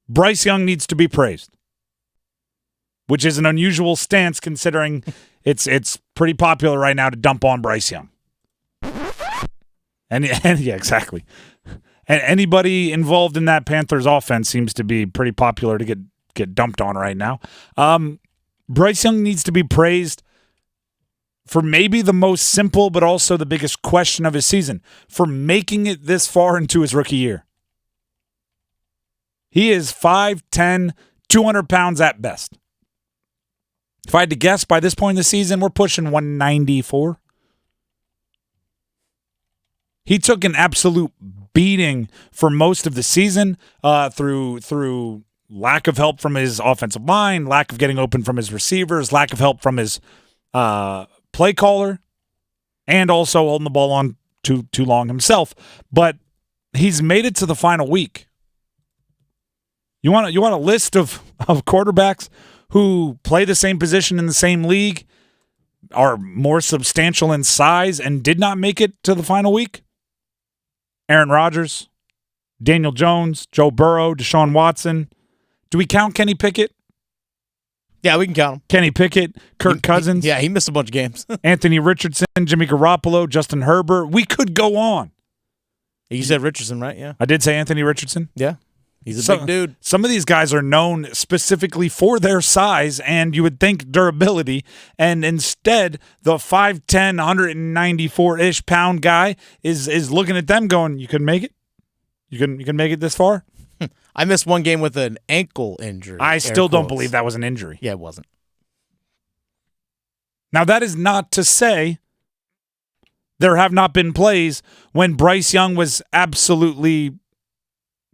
Bryce Young needs to be praised, which is an unusual stance considering it's pretty popular right now to dump on Bryce Young. And yeah, exactly. And anybody involved in that Panthers offense seems to be pretty popular to get dumped on right now. Bryce Young needs to be praised for maybe the most simple but also the biggest question of his season, for making it this far into his rookie year. He is 5'10", 200 pounds at best. If I had to guess, by this point in the season, we're pushing 194. He took an absolute beating for most of the season through lack of help from his offensive line, lack of getting open from his receivers, lack of help from his play caller, and also holding the ball on too long himself. But he's made it to the final week. You want a list of quarterbacks who play the same position in the same league, are more substantial in size, and did not make it to the final week? Aaron Rodgers, Daniel Jones, Joe Burrow, Deshaun Watson. Do we count Kenny Pickett? Yeah, we can count him. Kenny Pickett, Kirk Cousins. He missed a bunch of games. Anthony Richardson, Jimmy Garoppolo, Justin Herbert. We could go on. You said Richardson, right? Yeah. I did say Anthony Richardson. Yeah. He's a big dude. Some of these guys are known specifically for their size, and you would think durability, and instead the 5'10", 194-ish pound guy is looking at them going, you couldn't make it? You can make it this far? I missed one game with an ankle injury. I still don't believe that was an injury. Yeah, it wasn't. Now, that is not to say there have not been plays when Bryce Young was absolutely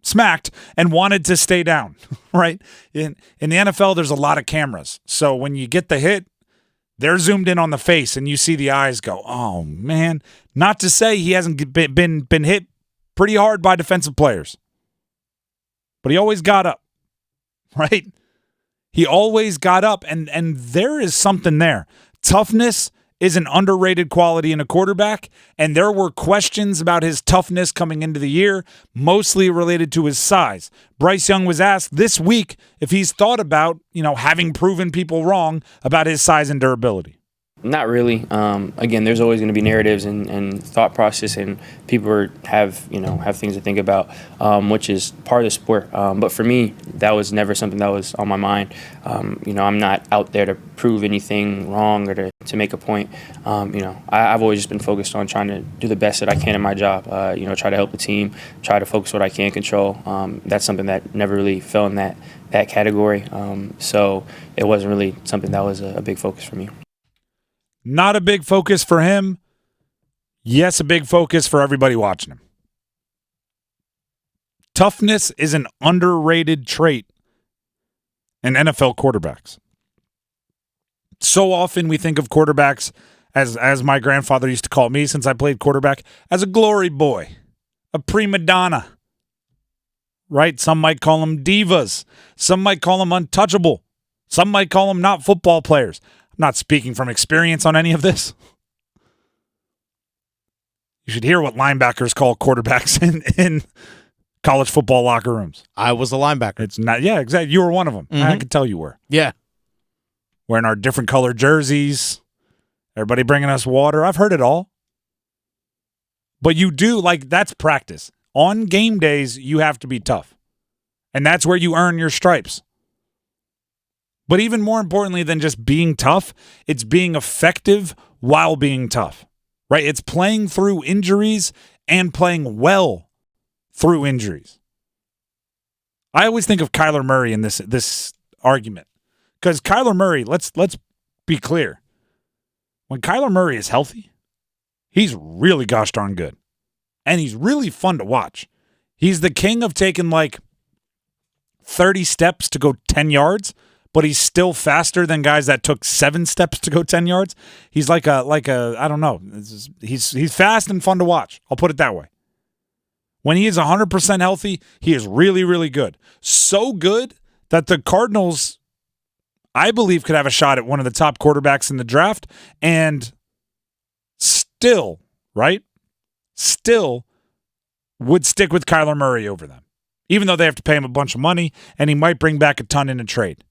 smacked and wanted to stay down, right? In the NFL, there's a lot of cameras. So when you get the hit, they're zoomed in on the face and you see the eyes go, oh, man. Not to say he hasn't been hit pretty hard by defensive players. But he always got up, right? He always got up, and there is something there. Toughness is an underrated quality in a quarterback, and there were questions about his toughness coming into the year, mostly related to his size. Bryce Young was asked this week if he's thought about, having proven people wrong about his size and durability. Not really. Again, there's always going to be narratives and thought process, and people have things to think about, which is part of the sport. But for me, that was never something that was on my mind. I'm not out there to prove anything wrong or to make a point. I've always just been focused on trying to do the best that I can in my job. Try to help the team, try to focus what I can control. That's something that never really fell in that category. So it wasn't really something that was a big focus for me. Not a big focus for him. Yes, a big focus for everybody watching him. Toughness is an underrated trait in NFL quarterbacks. So often we think of quarterbacks, as my grandfather used to call me since I played quarterback, as a glory boy, a prima donna. Right? Some might call them divas. Some might call them untouchable. Some might call them not football players. I'm not speaking from experience on any of this. You should hear what linebackers call quarterbacks in college football locker rooms. I was a linebacker. It's not, yeah, exactly. You were one of them. Mm-hmm. I can tell you were. Yeah. Wearing our different colored jerseys. Everybody bringing us water. I've heard it all. But you do, that's practice. On game days, you have to be tough. And that's where you earn your stripes. But even more importantly than just being tough, it's being effective while being tough, right? It's playing through injuries and playing well through injuries. I always think of Kyler Murray in this argument because Kyler Murray, let's be clear. When Kyler Murray is healthy, he's really gosh darn good. And he's really fun to watch. He's the king of taking 30 steps to go 10 yards. But he's still faster than guys that took 7 steps to go 10 yards. He's like a I don't know. He's fast and fun to watch. I'll put it that way. When he is 100% healthy, he is really, really good. So good that the Cardinals, I believe, could have a shot at one of the top quarterbacks in the draft and still would stick with Kyler Murray over them. even though they have to pay him a bunch of money, and he might bring back a ton in a trade.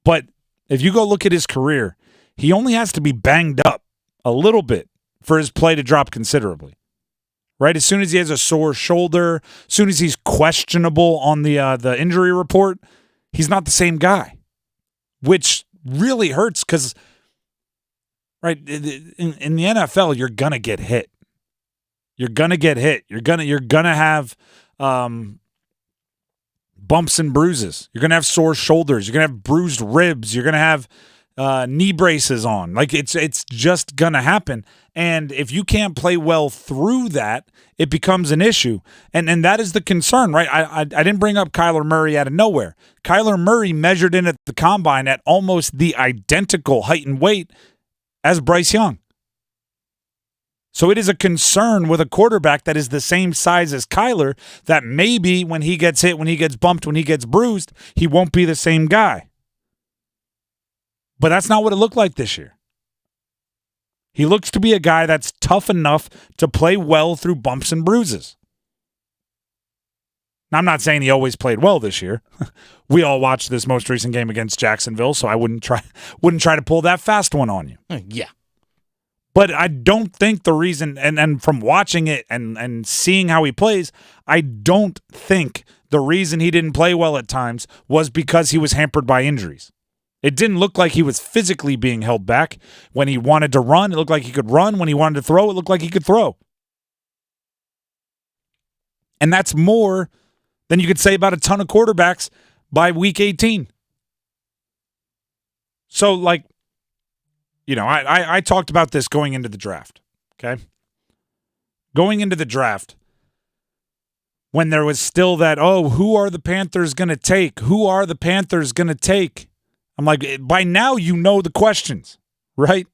But if you go look at his career, he only has to be banged up a little bit for his play to drop considerably. Right? As soon as he has a sore shoulder, as soon as he's questionable on the injury report, he's not the same guy, which really hurts because, right, in the NFL, you're gonna get hit. You're gonna get hit. You're gonna have bumps and bruises. You're gonna have sore shoulders. You're gonna have bruised ribs. You're gonna have knee braces on. Like it's just gonna happen. And if you can't play well through that, it becomes an issue. And that is the concern, right? I didn't bring up Kyler Murray out of nowhere. Kyler Murray measured in at the combine at almost the identical height and weight as Bryce Young. So it is a concern with a quarterback that is the same size as Kyler that maybe when he gets hit, when he gets bumped, when he gets bruised, he won't be the same guy. But that's not what it looked like this year. He looks to be a guy that's tough enough to play well through bumps and bruises. Now, I'm not saying he always played well this year. We all watched this most recent game against Jacksonville, so I wouldn't try to pull that fast one on you. Yeah. But I don't think the reason, and from watching it and seeing how he plays, I don't think the reason he didn't play well at times was because he was hampered by injuries. It didn't look like he was physically being held back. When he wanted to run, it looked like he could run. When he wanted to throw, it looked like he could throw. And that's more than you could say about a ton of quarterbacks by week 18. So, like, you know, I talked about this going into the draft, okay? Going into the draft, when there was still that, oh, who are the Panthers going to take? Who are the Panthers going to take? I'm like, by now you know the questions, right?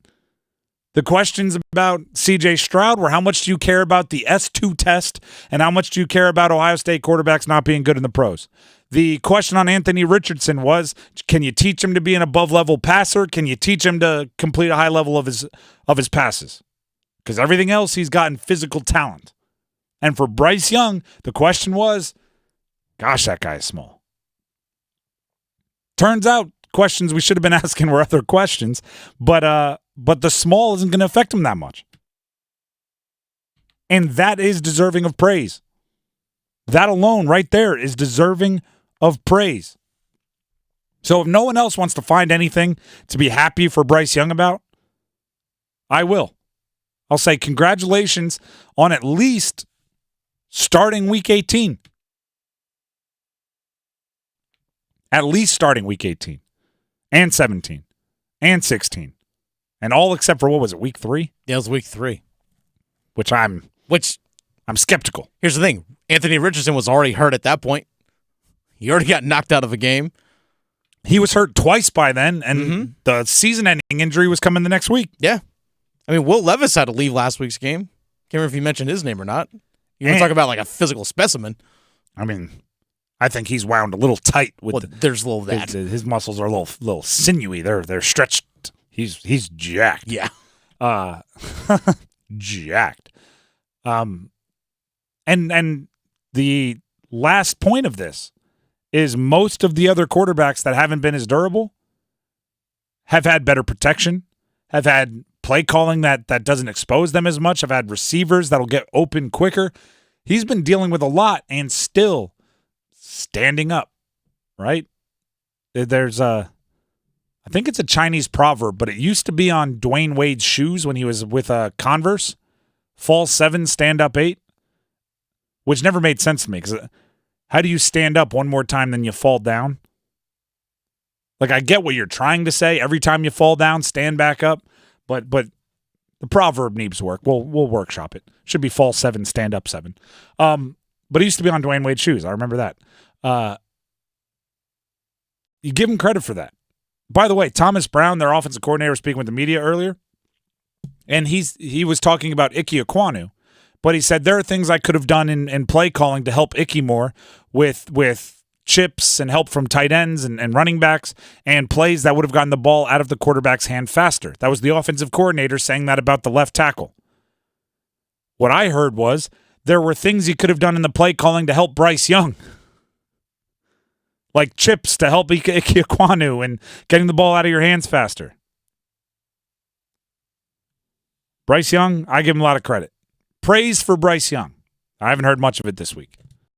The questions about C.J. Stroud were how much do you care about the S2 test and how much do you care about Ohio State quarterbacks not being good in the pros? The question on Anthony Richardson was, can you teach him to be an above-level passer? Can you teach him to complete a high level of his passes? Because everything else, he's gotten physical talent. And for Bryce Young, the question was, gosh, that guy is small. Turns out, questions we should have been asking were other questions, but the small isn't going to affect him that much. And that is deserving of praise. That alone right there is deserving of praise. So if no one else wants to find anything to be happy for Bryce Young about, I will. I'll say congratulations on at least starting week 18. At least starting week 18. And 17. And 16. And all except for, what was it, week 3? Yeah, it was week 3. Which I'm skeptical. Here's the thing. Anthony Richardson was already hurt at that point. He already got knocked out of a game. He was hurt twice by then, and the season-ending injury was coming the next week. Yeah. I mean, Will Levis had to leave last week's game. Can't remember if you mentioned his name or not. You want to talk about like a physical specimen. I mean, I think he's wound a little tight with there's a little of that. His muscles are a little sinewy. They're stretched. He's jacked. Yeah. Jacked. And the last point of this is most of the other quarterbacks that haven't been as durable have had better protection, have had play calling that doesn't expose them as much, have had receivers that'll get open quicker. He's been dealing with a lot and still standing up, right? There's I think it's a Chinese proverb, but it used to be on Dwayne Wade's shoes when he was with Converse. Fall 7, stand up 8, which never made sense to me because how do you stand up one more time than you fall down? Like, I get what you're trying to say. Every time you fall down, stand back up. But the proverb needs work. We'll workshop it. Should be fall 7, stand up 7. But it used to be on Dwayne Wade's shoes. I remember that. You give him credit for that. By the way, Thomas Brown, their offensive coordinator, was speaking with the media earlier, and he was talking about Ike Ekwonu, but he said there are things I could have done in play calling to help Ike more with chips and help from tight ends and running backs and plays that would have gotten the ball out of the quarterback's hand faster. That was the offensive coordinator saying that about the left tackle. What I heard was there were things he could have done in the play calling to help Bryce Young. Like chips to help Ike Ekwonu and getting the ball out of your hands faster. Bryce Young, I give him a lot of credit. Praise for Bryce Young. I haven't heard much of it this week.